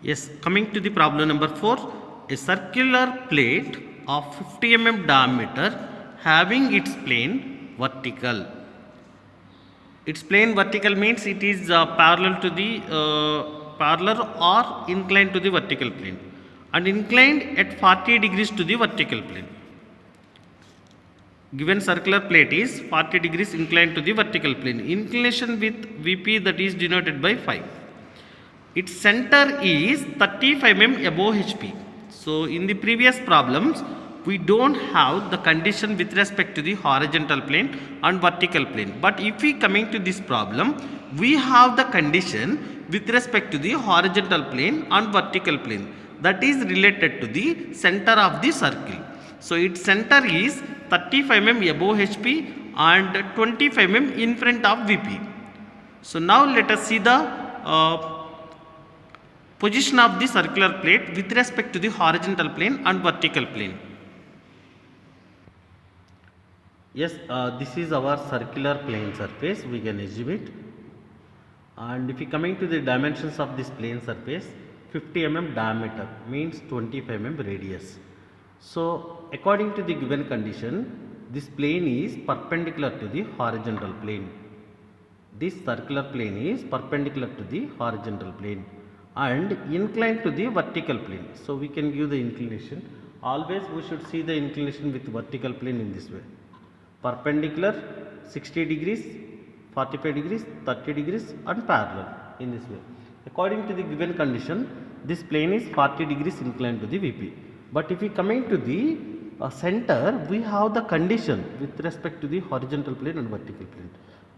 Yes, coming to the problem number 4, a circular plate of 50 mm diameter having its plane vertical. Its plane vertical means it is parallel to the parallel or inclined to the vertical plane and inclined at 40 degrees to the vertical plane. Given circular plate is 40 degrees inclined to the vertical plane. Inclination with Vp, that is denoted by phi. Its center is 35 mm above HP. So in the previous problems, we don't have the condition with respect to the horizontal plane and vertical plane. But if we coming to this problem, we have the condition with respect to the horizontal plane and vertical plane, that is related to the center of the circle. So its center is 35 mm above HP and 25 mm in front of VP. So now let us see the position of the circular plate with respect to the horizontal plane and vertical plane. Yes, this is our circular plane surface, we can assume it. And if we coming to the dimensions of this plane surface, 50 mm diameter means 25 mm radius. So according to the given condition, this plane is perpendicular to the horizontal plane. This circular plane is perpendicular to the horizontal plane and inclined to the vertical plane. So we can give the inclination. Always we should see the inclination with vertical plane in this way. Perpendicular 60 degrees, 45 degrees, 30 degrees and parallel in this way. According to the given condition, this plane is 40 degrees inclined to the VP. But if we coming to the center, we have the condition with respect to the horizontal plane and vertical plane.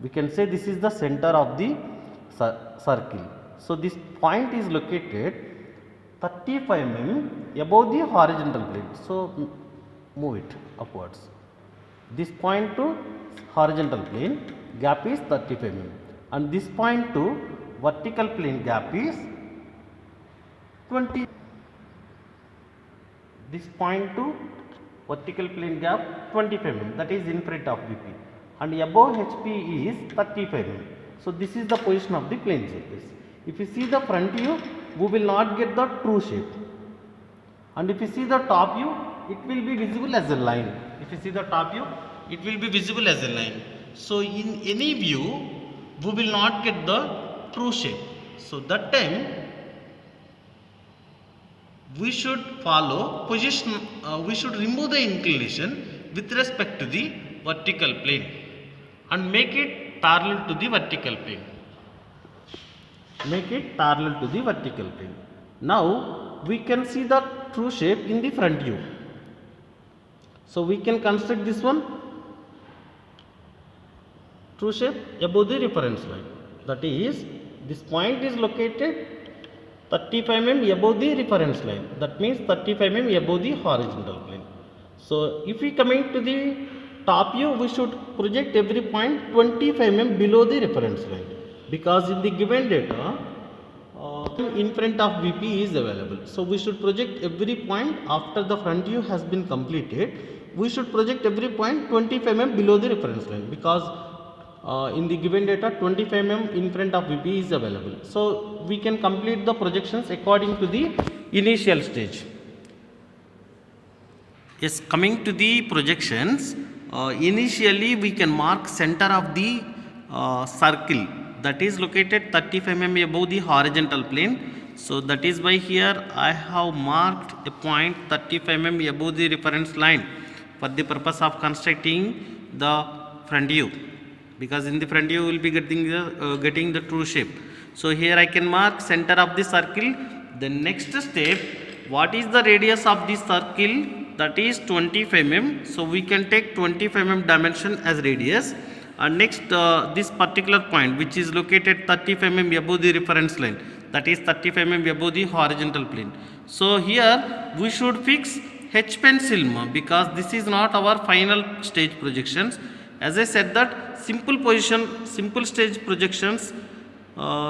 We can say this is the center of the circle. So this point is located 35 mm above the horizontal plane. So move it upwards. This point to horizontal plane gap is 35 mm and this point to vertical plane gap is 20. This point to vertical plane gap 25 mm, that is in front of VP, and above HP is 35 mm. So this is the position of the plane surface. If you see the front view, we will not get the true shape, and if you see the top view, it will be visible as a line. If you see the top view, it will be visible as a line. So in any view, we will not get the true shape. So that time we should follow position, we should remove the inclination with respect to the vertical plane and make it parallel to the vertical plane. Make it parallel to the vertical plane. Now we can see the true shape in the front view. So we can construct this one, true shape above the reference line. That is, this point is located 35 mm above the reference line. That means 35 mm above the horizontal plane. So if we coming to the top view, we should project every point 25 mm below the reference line, because in the given data in front of VP is available. So we should project every point after the front view has been completed. We should project every point 25 mm below the reference line, because in the given data 25 mm in front of VP is available. So we can complete the projections according to the initial stage. Yes, coming to the projections, initially we can mark center of the circle, that is located 35 mm above the horizontal plane. So that is why here I have marked a point 35 mm above the reference line for the purpose of constructing the front view, because in the front view we will be getting the true shape. So here I can mark center of the circle. The next step, what is the radius of the circle? That is 25 mm. So we can take 25 mm dimension as radius. And next this particular point which is located 35 mm above the reference line, that is 35 mm above the horizontal plane. So here we should fix H pencil, because this is not our final stage projections. As I said that simple stage projections,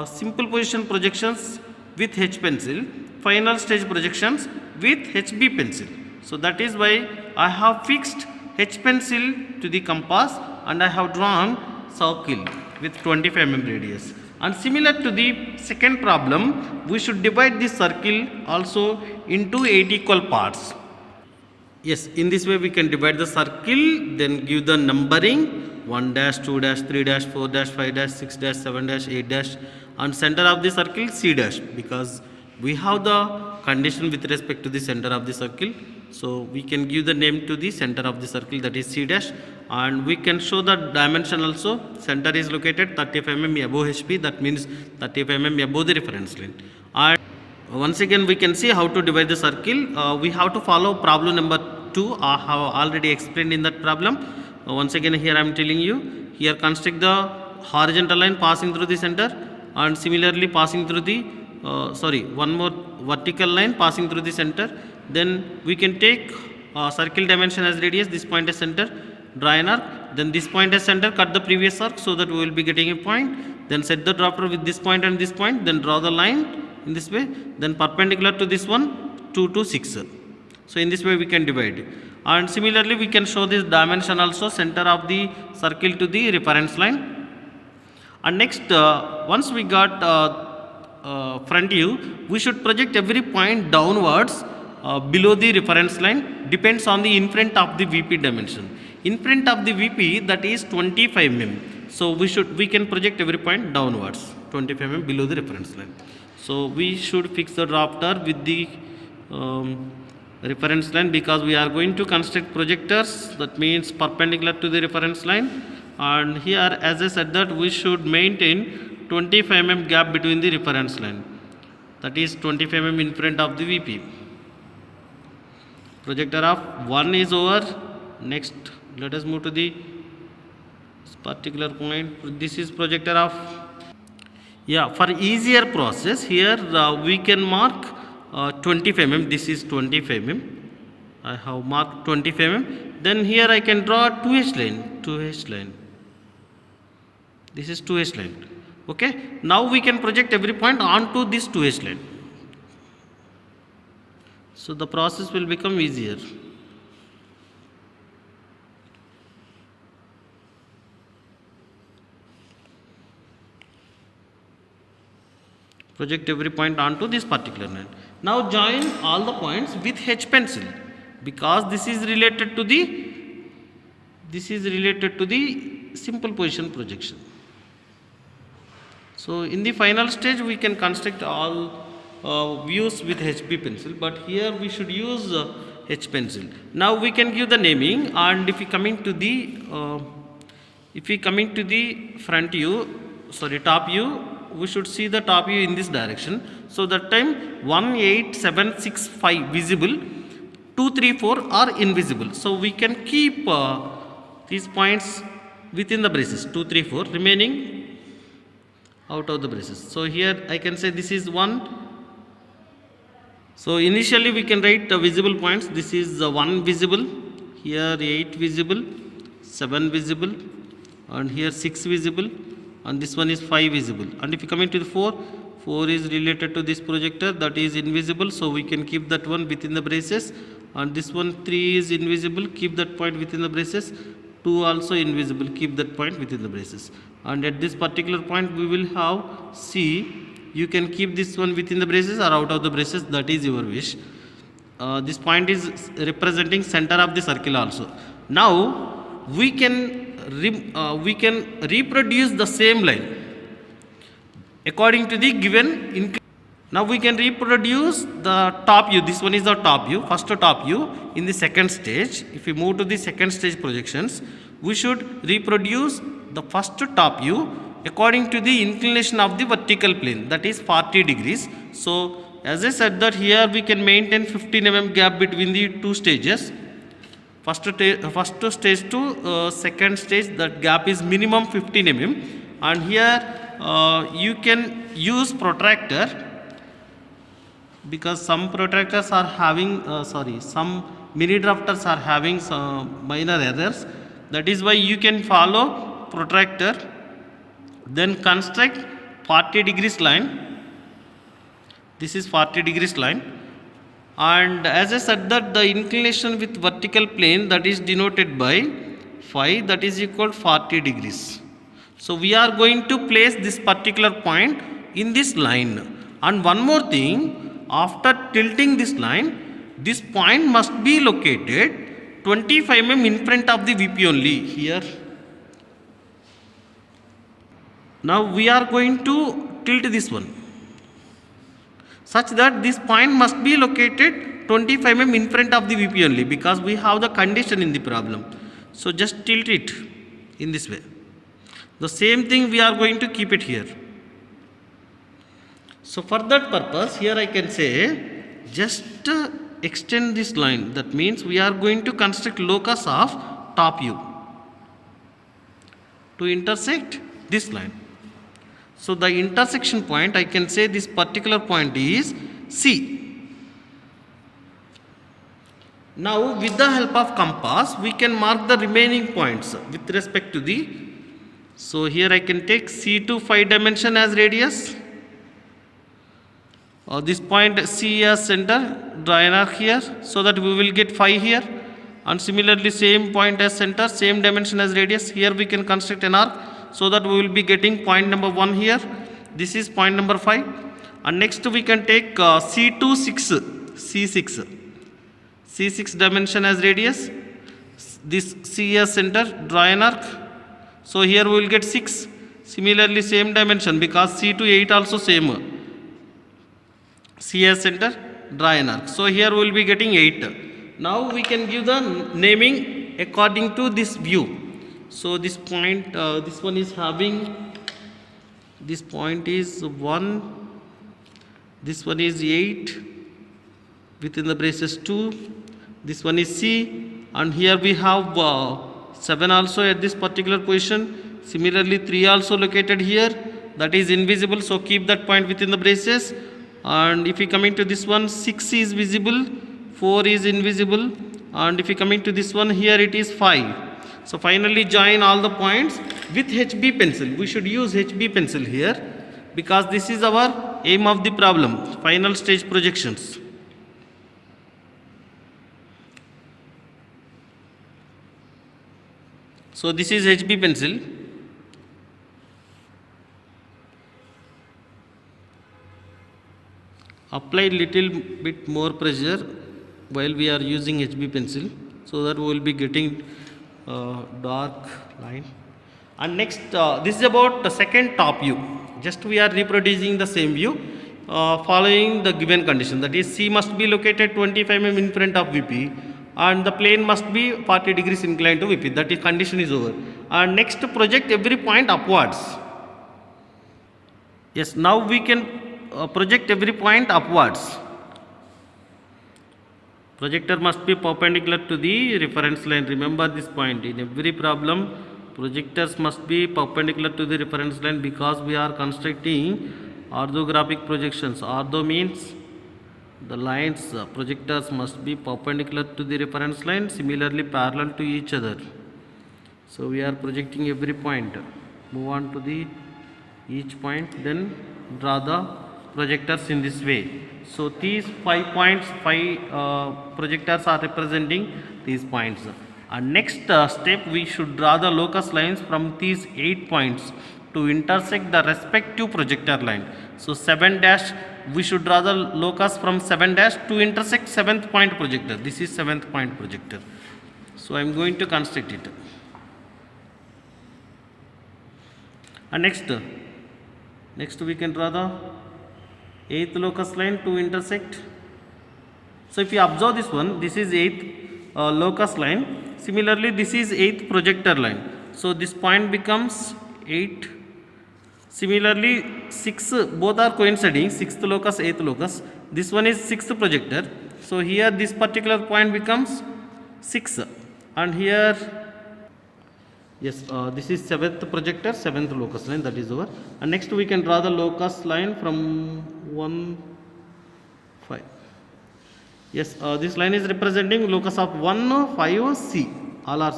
simple position projections with H pencil, final stage projections with HB pencil. So that is why I have fixed H pencil to the compass and I have drawn circle with 25 mm radius. And similar to the second problem, we should divide this circle also into 8 equal parts. Yes, in this way we can divide the circle, then give the numbering 1 dash, 2 dash, 3 dash, 4 dash, 5 dash, 6 dash, 7 dash, 8 dash, and center of the circle C dash, because we have the condition with respect to the center of the circle. So we can give the name to the center of the circle, that is C dash, and we can show the dimension also. Center is located 35 mm above HP, that means 35 mm above the reference line. And once again we can see how to divide the circle. We have to follow problem number 2. I have already explained in that problem. Once again here I am telling you, here construct the horizontal line passing through the center, and similarly passing through the one more vertical line passing through the center. Then we can take circle dimension as radius, this point as center, draw an arc, then this point as center, cut the previous arc so that we will be getting a point, then set the dropper with this point and this point, then draw the line in this way, then perpendicular to this one 2 to 6. So in this way we can divide. And similarly we can show this dimension also, center of the circle to the reference line. And next once we got front view, we should project every point downwards below the reference line, depends on the in front of the VP dimension. In front of the VP, that is 25 mm. So we can project every point downwards 25 mm below the reference line. So we should fix the drafter with the reference line, because we are going to construct projectors, that means perpendicular to the reference line. And here, as I said, that we should maintain 25 mm gap between the reference line, that is 25 mm in front of the VP. Projector of 1 is over. Next let us move to the particular point. This is projector of, for easier process here we can mark 25 mm. This is 25 mm. I have marked 25 mm. Then here I can draw 2H line. This is 2H line. Okay. Now we can project every point onto this 2H line. So the process will become easier. Project every point onto this particular line. Now join all the points with H pencil, because this is related to the simple position projection. So in the final stage we can construct all views with HB pencil, but here we should use H pencil. Now we can give the naming, and if we coming to the front view, top view, we should see the top view in this direction. So that time 1, 8, 7, 6, 5 visible, 2, 3, 4 are invisible. So we can keep these points within the braces, 2, 3, 4 remaining out of the braces. So here I can say this is 1. So initially we can write visible points. This is 1 visible, here 8 visible, 7 visible, and here 6 visible, and this one is 5 visible. And if you come into the 4 is related to this projector, that is invisible, so we can keep that one within the braces. And this one 3 is invisible, keep that point within the braces. 2 also invisible, keep that point within the braces. And at this particular point we will have C. You can keep this one within the braces or out of the braces, that is your wish. This point is representing center of the circle also. Now we can reproduce the same line according to the given. Now we can reproduce the top view. This one is the top view, first top view in the second stage. If we move to the second stage projections, we should reproduce the first top view according to the inclination of the vertical plane, that is 40 degrees. So as I said that here we can maintain 15 mm gap between the two stages. First stage to second stage, that gap is minimum 15 mm. And here you can use protractor, because some protractors are having some mini drafters are having some minor errors. That is why you can follow protractor, then construct 40 degrees line. This is 40 degrees line, and as I said that the inclination with vertical plane, that is denoted by phi, that is equal 40 degrees. So we are going to place this particular point in this line. And one more thing, after tilting this line, this point must be located 25 mm in front of the VP only here. Now we are going to tilt this one such that this point must be located 25 mm in front of the VP only, because we have the condition in the problem. So just tilt it in this way. The same thing we are going to keep it here. So for that purpose, here I can say just extend this line. That means we are going to construct locus of top U to intersect this line. So the intersection point, I can say this particular point is C. Now with the help of compass, we can mark the remaining points with respect to the. So here I can take C to 5 dimension as radius. This point C as center, draw an arc here, so that we will get 5 here. And similarly same point as center, same dimension as radius. Here we can construct an arc, so that we will be getting point number 1 here. This is point number 5. And next we can take C to 6, C6. C6 dimension as radius. This C as center, draw an arc. So here we will get 6. Similarly same dimension, because C to 8 also same. C as center, draw an arc. So here we will be getting 8. Now we can give the naming according to this view. So this point, this one is having, this point is 1, this one is 8, within the braces 2, this one is C, and here we have 7 also at this particular position. Similarly 3 also located here, that is invisible, so keep that point within the braces. And if we coming to this one, 6 is visible, 4 is invisible, and if we coming to this one, here it is 5. So finally join all the points with HB pencil. We should use HB pencil here, because this is our aim of the problem, final stage projections. So this is HB pencil. Apply little bit more pressure while we are using HB pencil, so that we will be getting dark line. And next, this is about the second top view. Just we are reproducing the same view following the given condition, that is C must be located 25 mm in front of VP, and the plane must be 40 degrees inclined to VP. That is condition is over. And next, project every point upwards. Yes, now we can project every point upwards. Projector must be perpendicular to the reference line. Remember this point. In every problem, projectors must be perpendicular to the reference line, because we are constructing orthographic projections. Ortho means the lines, projectors must be perpendicular to the reference line, similarly parallel to each other. So we are projecting every point. Move on to the each point, then draw the projectors in this way. So these 5 points, 5 projectors are representing these points. And next step, we should draw the locus lines from these 8 points to intersect the respective projector line. So 7 dash, we should draw the locus from 7 dash to intersect 7th point projector. This is 7th point projector. So I am going to construct it. And next we can draw the 8th locus line to intersect. So if you observe this one, this is 8th locus line. Similarly, this is 8th projector line. So this point becomes 8. Similarly, 6, both are coinciding, 6th locus, 8th locus. This one is 6th projector. So here this particular point becomes 6. And here, yes, this is 7th projector, 7th locus line, that is over. And next we can draw the locus line from 1, 5. Yes, this line is representing locus of 1, 5, C. All are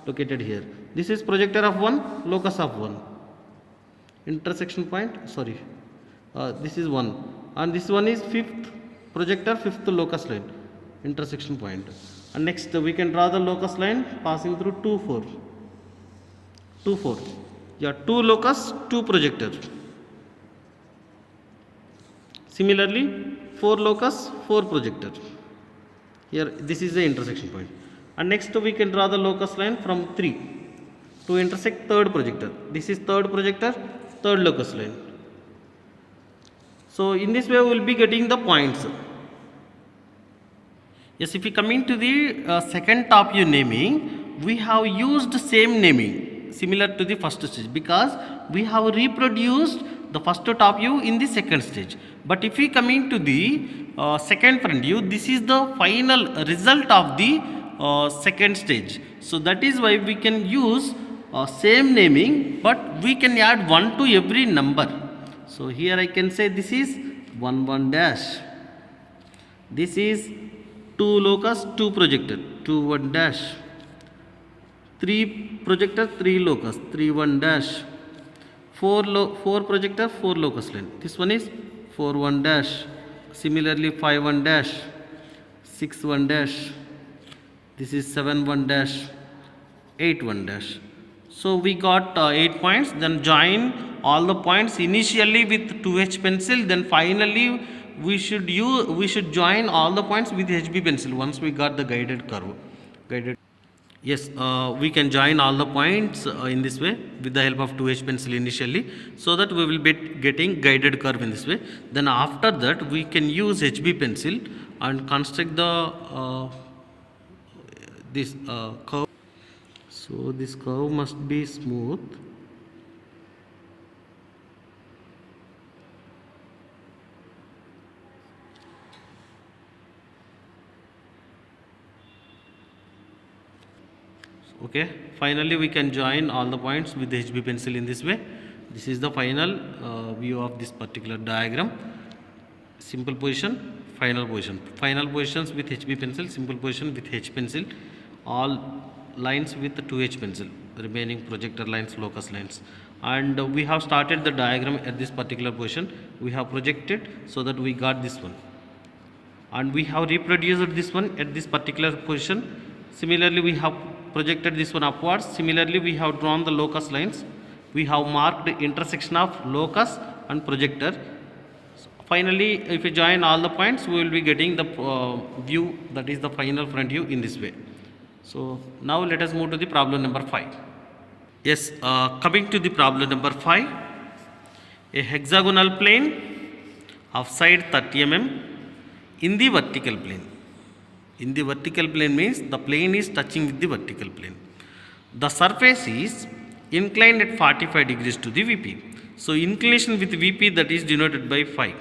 located here. This is projector of 1, locus of 1. Intersection point, sorry. This is 1. And this one is 5th projector, 5th locus line. Intersection point. And next we can draw the locus line passing through 2, 4. 2, 4. Yeah, 2 locus, 2 projector. Similarly, 4 locus, 4 projector. Here, this is the intersection point. And next we can draw the locus line from 3 to intersect third projector. This is third projector, third locus line. So in this way we will be getting the points. Yes, if we come into the second top view naming, we have used same naming similar to the first stage because we have reproduced the first top view in the second stage. But if we come into the second front view, this is the final result of the second stage. So that is why we can use same naming, but we can add 1 to every number. So here I can say this is 1 1 dash. This is 2 locus, 2 projector, 2 1 dash. 3 projector, 3 locus, 3 1 dash. 4 projector, 4 locus line. This one is 4 1 dash. Similarly 5 1 dash, 6 1 dash. This is 7 1 dash, 8 1 dash. So we got 8 points. Then join all the points initially with 2H pencil. Then finally we should join all the points with HB pencil once we got the guided curve. Yes, we can join all the points in this way with the help of 2H pencil initially, so that we will be getting guided curve in this way. Then after that we can use HB pencil and construct the this curve. So this curve must be smooth. Okay, finally we can join all the points with the HB pencil in this way. This is the final view of this particular diagram. Simple position, final position. Final positions with HB pencil, simple position with H pencil, all lines with the 2H pencil, remaining projector lines, locus lines. And we have started the diagram at this particular position. We have projected so that we got this one. And we have reproduced this one at this particular position. Similarly, we have projected this one upwards. Similarly, we have drawn the locus lines. We have marked the intersection of locus and projector. So finally, if we join all the points, we will be getting the view, that is the final front view in this way. So now let us move to the problem number 5. Yes, coming to the problem number 5, a hexagonal plane of side 30 mm in the vertical plane. In the vertical plane means the plane is touching with the vertical plane. The surface is inclined at 45 degrees to the VP. So inclination with VP, that is denoted by phi.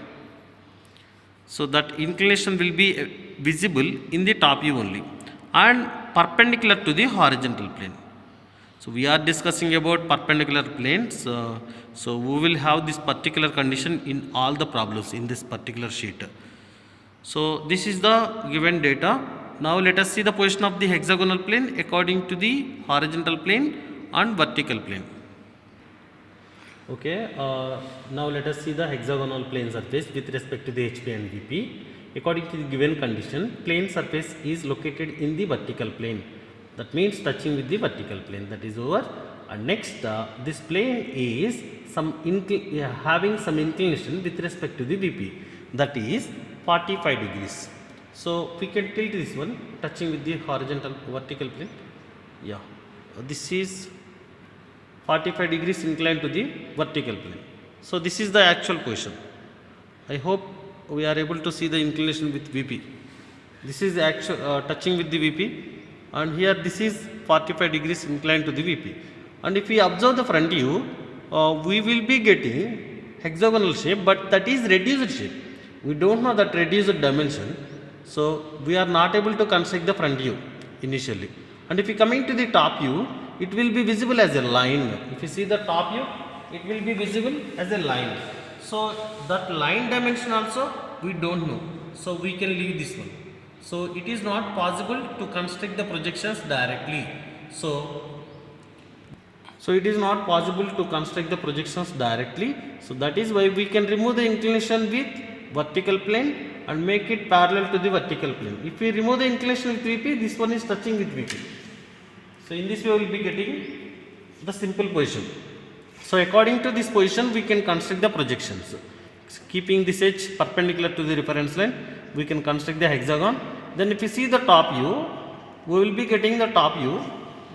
So that inclination will be visible in the top view only and perpendicular to the horizontal plane. So we are discussing about perpendicular planes. So we will have this particular condition in all the problems in this particular sheet. So this is the given data. Now let us see the position of the hexagonal plane according to the horizontal plane and vertical plane. Okay, now let us see the hexagonal plane surface with respect to the HP and VP. According to the given condition, plane surface is located in the vertical plane. That means touching with the vertical plane. That is over. And next, this plane is having some inclination with respect to the VP. That is 45 degrees. So we can tilt this one touching with the horizontal vertical plane. Yeah, this is 45 degrees inclined to the vertical plane. So this is the actual position. I hope we are able to see the inclination with VP. This is actual touching with the VP, and here this is 45 degrees inclined to the VP. And if we observe the front view, we will be getting hexagonal shape, but that is reduced shape. We don't know that reduced dimension, so we are not able to construct the front view initially. And if we coming to the top view, it will be visible as a line. If you see the top view, it will be visible as a line. So that line dimension also we don't know, so we can leave this one. So it is not possible to construct the projections directly. So it is not possible to construct the projections directly. So that is why we can remove the inclination with vertical plane and make it parallel to the vertical plane. If we remove the inclination with VP, this one is touching with VP. So in this way we will be getting the simple position. So according to this position, we can construct the projections. Keeping this edge perpendicular to the reference line, we can construct the hexagon. Then if you see the top view, we will be getting the top view.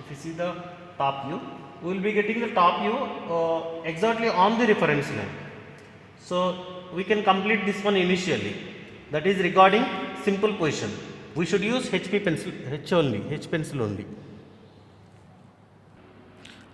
If you see the top view, we will be getting the top view exactly on the reference line. So we can complete this one initially. That is regarding simple position. We should use HP pencil, H pencil only.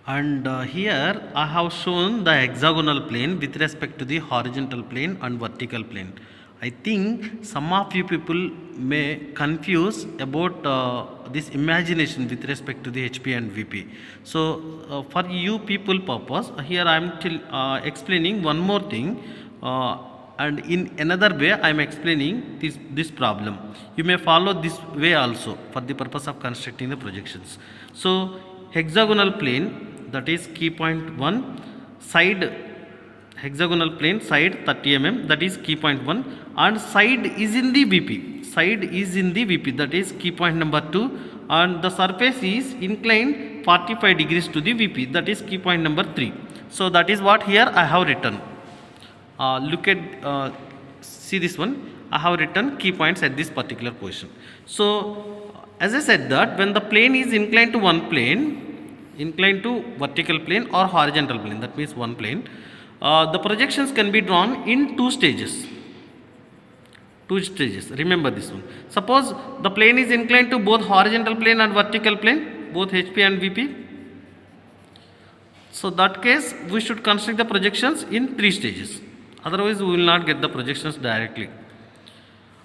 And here I have shown the hexagonal plane with respect to the horizontal plane and vertical plane. I think some of you people may confuse about this imagination with respect to the HP and VP. So for you people purpose, here I am explaining one more thing, and in another way I am explaining this problem. You may follow this way also for the purpose of constructing the projections. So hexagonal plane, that is key point 1, side hexagonal plane side 30 mm, that is key point 1, and side is in the VP, side is in the VP, that is key point number 2, and the surface is inclined 45 degrees to the VP, that is key point number 3. So that is what here I have written. Look at see this one, I have written key points at this particular position. So as I said that when the plane is inclined to one plane, inclined to vertical plane or horizontal plane, that means one plane, the projections can be drawn in two stages. Remember this one. Suppose the plane is inclined to both horizontal plane and vertical plane, both HP and VP. So that case we should construct the projections in 3 stages. Otherwise we will not get the projections directly.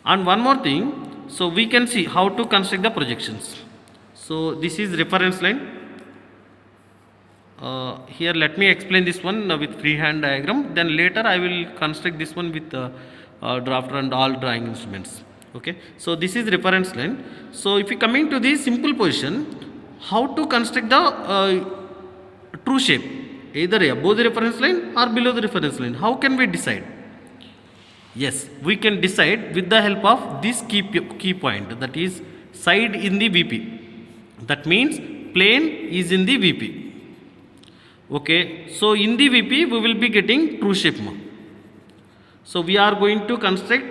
And one more thing, so we can see how to construct the projections. So this is reference line. Here let me explain this one with freehand diagram, then later I will construct this one with drafter and all drawing instruments. Okay, so this is reference line. So if you coming to the simple position, how to construct the true shape, either above the reference line or below the reference line, how can we decide? Yes, we can decide with the help of this key point, that is side in the VP, that means plane is in the VP. Okay, so in the VP we will be getting true shape. So we are going to construct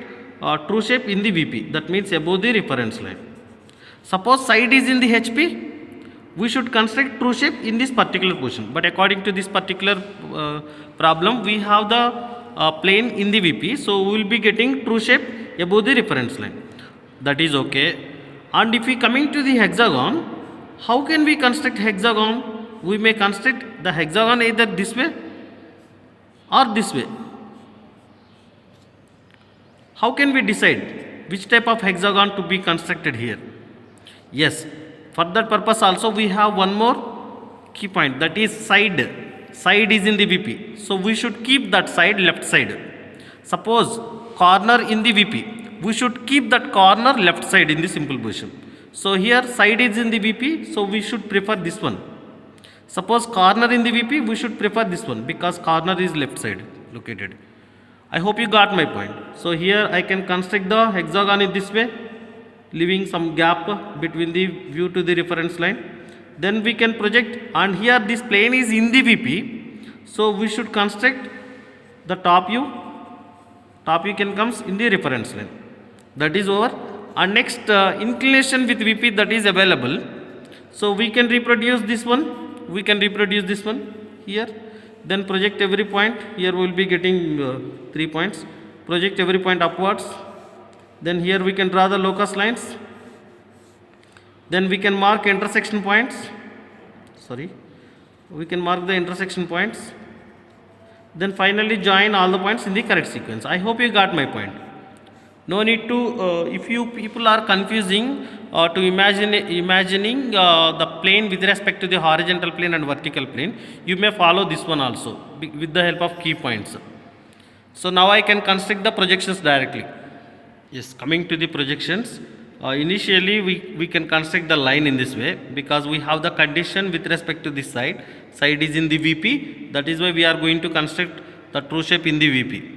true shape in the VP, that means above the reference line. Suppose side is in the HP, we should construct true shape in this particular position, but according to this particular problem we have the plane in the VP, so we will be getting true shape above the reference line. That is okay. And if we coming to the hexagon, how can we construct hexagon? We may construct the hexagon either this way or this way. How can we decide which type of hexagon to be constructed here? Yes, for that purpose also we have one more key point, that is side. Side is in the VP, so we should keep that side left side. Suppose corner in the VP, we should keep that corner left side in the simple position. So here side is in the VP, so we should prefer this one. Suppose corner in the VP, we should prefer this one because corner is left side located. I hope you got my point. So here I can construct the hexagon in this way, leaving some gap between the view to the reference line. Then we can project, and here this plane is in the VP, so we should construct the top view. Top view can comes in the reference line. That is over. And next inclination with VP, that is available. So we can reproduce this one. We can reproduce this one here, then project every point. Here we will be getting 3 points. Project every point upwards. Then here we can draw the locus lines. Then we can mark intersection points. We can mark the intersection points. Then finally join all the points in the correct sequence. I hope you got my point. No need to, if you people are confusing to imagining the plane with respect to the horizontal plane and vertical plane, you may follow this one also with the help of key points. So now I can construct the projections directly. Yes, coming to the projections, initially we can construct the line in this way because we have the condition with respect to this side. Side is in the VP, that is why we are going to construct the true shape in the VP.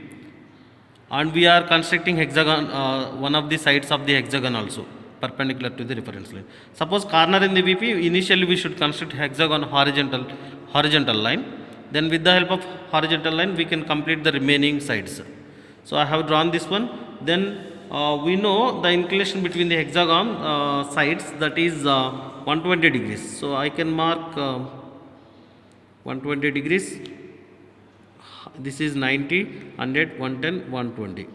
And we are constructing hexagon, one of the sides of the hexagon also perpendicular to the reference line. Suppose corner in the VP, initially we should construct hexagon horizontal line. Then with the help of horizontal line we can complete the remaining sides. So I have drawn this one. Then we know the inclination between the hexagon sides, that is 120 degrees. So I can mark 120 degrees. This is 90, 100, 110, 120.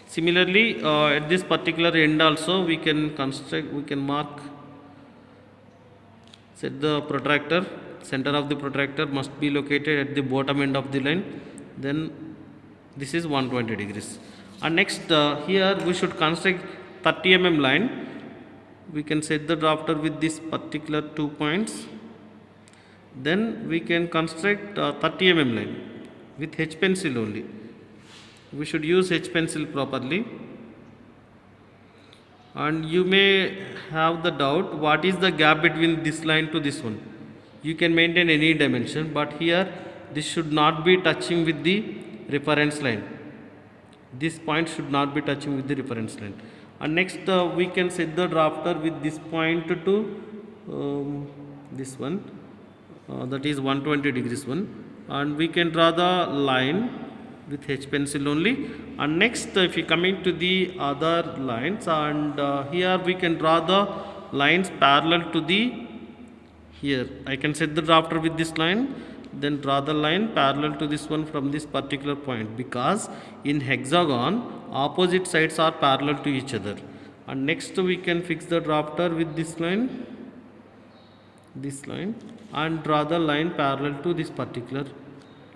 Similarly, at this particular end also we can mark, set the protractor. Center of the protractor must be located at the bottom end of the line. Then this is 120 degrees. And next here we should construct 30 mm line. We can set the drafter with this particular 2 points. Then we can construct 30 mm line with H pencil only. We should use H pencil properly. And you may have the doubt, what is the gap between this line to this one? You can maintain any dimension, but here this should not be touching with the reference line. This point should not be touching with the reference line. And next we can set the drafter with this point to this one, that is 120 degrees one, and we can draw the line with H pencil only. And next if you coming to the other lines, and here we can draw the lines parallel to the, here I can set the drafter with this line, then draw the line parallel to this one from this particular point, because in hexagon opposite sides are parallel to each other. And next we can fix the drafter with this line, and draw the line parallel to this particular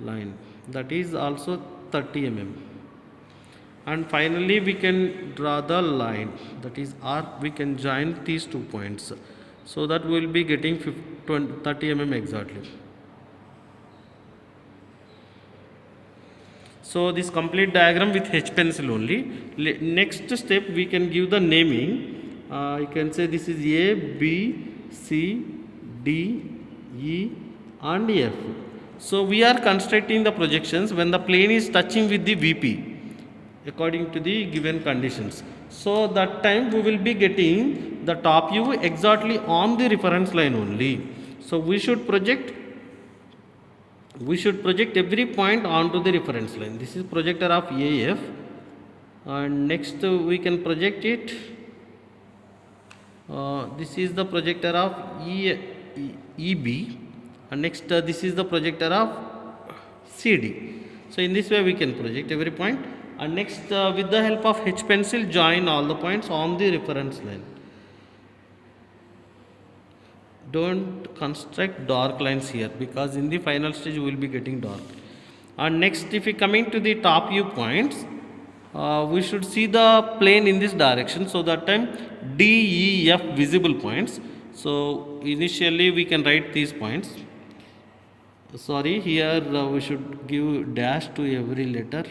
line, that is also 30 mm. And finally we can draw the line, that is R. We can join these 2 points, so that we will be getting 30 mm exactly. So this complete diagram with H pencil only. Next step we can give the naming. You can say this is A, B, C, D, E and F. So we are constructing the projections when the plane is touching with the VP according to the given conditions. So that time we will be getting the top view exactly on the reference line only. So we should project every point onto the reference line. This is projector of AF, and next we can project it. This is the projector of EB, and next this is the projector of CD. So in this way we can project every point, and next with the help of H pencil join all the points on the reference line. Don't construct dark lines here, because in the final stage we will be getting dark. And next if we coming to the top view points, we should see the plane in this direction, so that time D, E, F visible points. So initially we can write these points. Sorry, here we should give dash to every letter.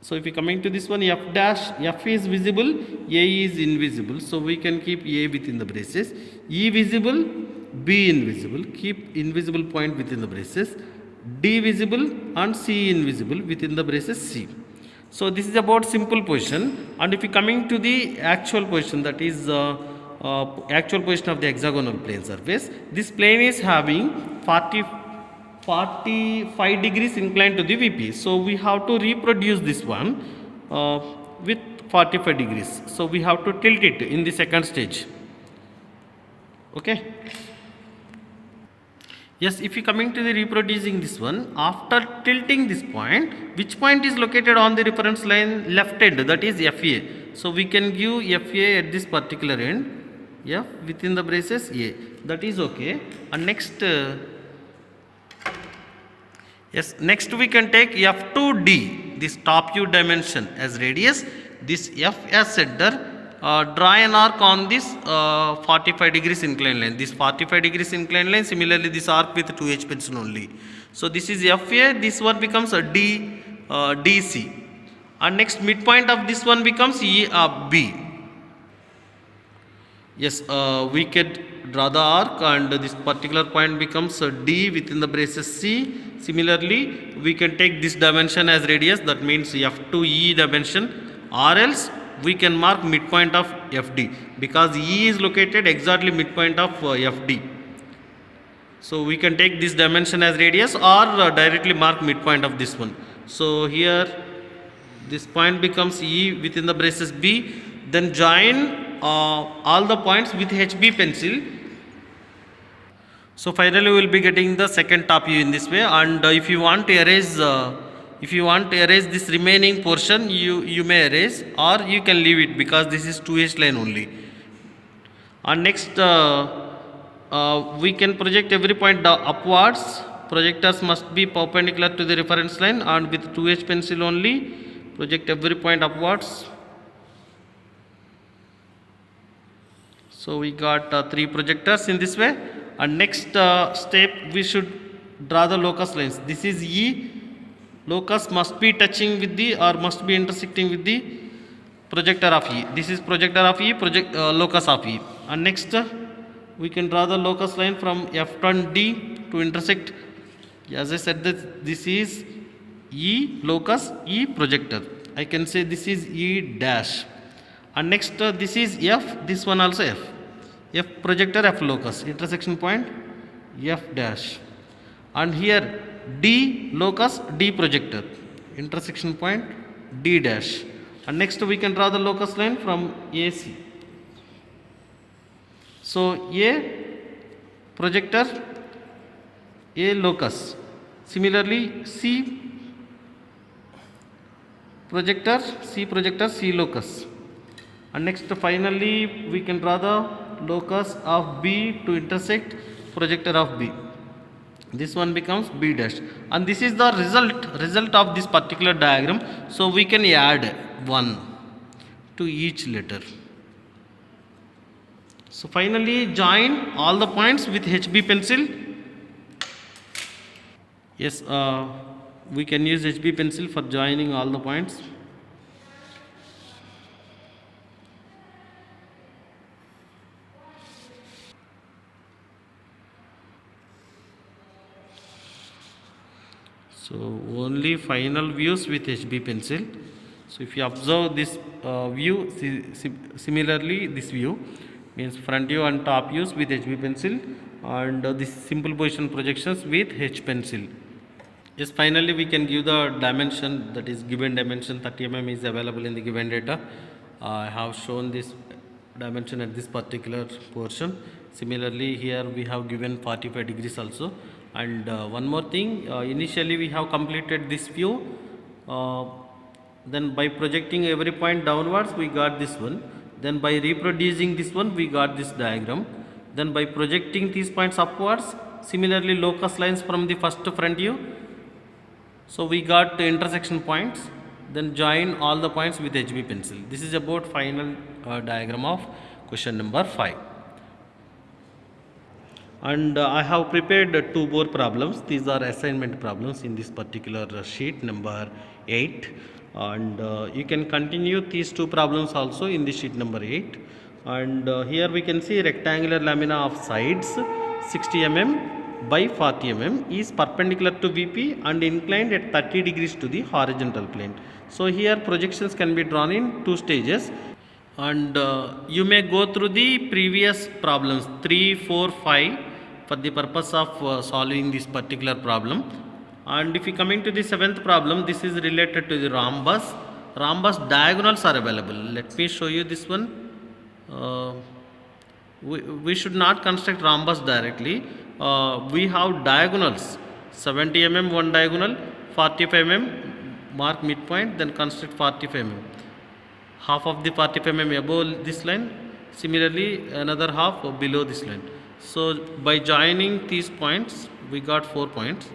So if you coming to this one, F dash, F is visible, A is invisible. So we can keep A within the braces. E visible, B invisible. Keep invisible point within the braces. D visible and C invisible within the braces C. So this is about simple position. And if you coming to the actual position, that is actual position of the hexagonal plane surface, this plane is having 45 degrees inclined to the VP. So we have to reproduce this one with 45 degrees. So we have to tilt it in the second stage. Okay. Yes, if you coming to the reproducing this one, after tilting this point, which point is located on the reference line left end, that is FA. So we can give FA at this particular end, F within the braces A, that is okay. And next next we can take F2D, this top view dimension as radius, this F as center. Draw an arc on this 45 degrees inclined line. This 45 degrees inclined line, similarly this arc with 2H pencil only. So this is FA, this one becomes a DC. And next midpoint of this one becomes B. Yes, we can draw the arc, and this particular point becomes D within the braces C. Similarly, we can take this dimension as radius, that means F2E dimension, or else we can mark midpoint of FD, because E is located exactly midpoint of FD. So we can take this dimension as radius or directly mark midpoint of this one. So here this point becomes E within the braces B. Then join all the points with HB pencil. So finally we will be getting the second top view in this way. And if you want to erase this remaining portion, you may erase, or you can leave it because this is 2H line only. And next we can project every point upwards. Projectors must be perpendicular to the reference line, and with 2H pencil only project every point upwards. So we got 3 projectors in this way. And next step, we should draw the locus lines. This is E. Locus must be touching with the, or must be intersecting with the projector of E. This is projector of E, locus of E. And next we can draw the locus line from F and D to intersect. As I said, that this is E locus, E projector. I can say this is E dash. And next this is F, this one also F. F projector, F locus, intersection point F dash. And here D locus, D projector, intersection point D dash. And next we can draw the locus line from AC. So A projector, A locus. Similarly C projector, C locus. And next finally we can draw the locus of B to intersect projector of B. This one becomes B dash. And this is the result of this particular diagram. So we can add 1 to each letter. So finally join all the points with HB pencil. Yes, we can use HB pencil for joining all the points. So only final views with HB pencil. So if you observe this view, similarly this view means front view and top views with HB pencil, and this simple position projections with H pencil. Yes, finally we can give the dimension, that is given dimension 30 mm is available in the given data. I have shown this dimension at this particular portion. Similarly here we have given 45 degrees also. And one more thing, initially we have completed this view, then by projecting every point downwards we got this one, then by reproducing this one we got this diagram, then by projecting these points upwards, similarly locus lines from the first front view, so we got the intersection points, then join all the points with HB pencil. This is about final diagram of question number 5. And I have prepared 2 more problems. These are assignment problems in this particular sheet number 8, and you can continue these 2 problems also in the sheet number 8. And here we can see rectangular lamina of sides 60 mm by 40 mm is perpendicular to VP and inclined at 30 degrees to the horizontal plane. So here projections can be drawn in 2 stages. And you may go through the previous problems 3, 4, 5 for the purpose of solving this particular problem. And if you coming to the 7th problem, this is related to the rhombus. Rhombus diagonals are available. Let me show you this one. We should not construct rhombus directly. We have diagonals, 70 mm one diagonal, 45 mm mark midpoint, then construct 45 mm. Half of the 45 mm above this line, similarly another half below this line. So by joining these points we got 4 points.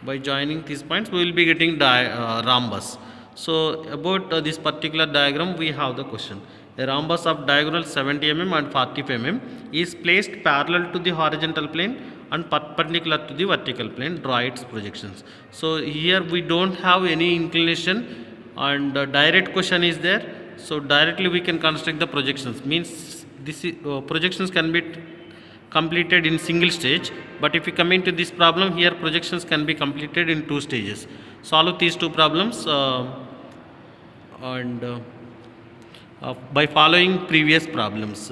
By joining these points we will be getting rhombus. So about this particular diagram we have the question. A rhombus of diagonal 70 mm and 45 mm is placed parallel to the horizontal plane and perpendicular to the vertical plane. Draw its projections. So here we don't have any inclination and direct question is there. So directly we can construct the projections. Means this projections can be completed in single stage, but if you come into this problem, here projections can be completed in 2 stages. Solve these 2 problems by following previous problems.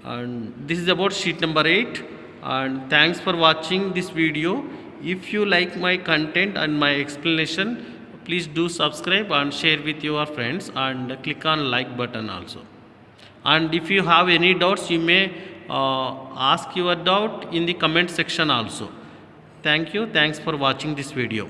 And this is about sheet number 8. and thanks for watching this video. If you like my content and my explanation, please do subscribe and share with your friends and click on like button also. And if you have any doubts, you may ask your doubt in the comment section also. Thank you. Thanks for watching this video.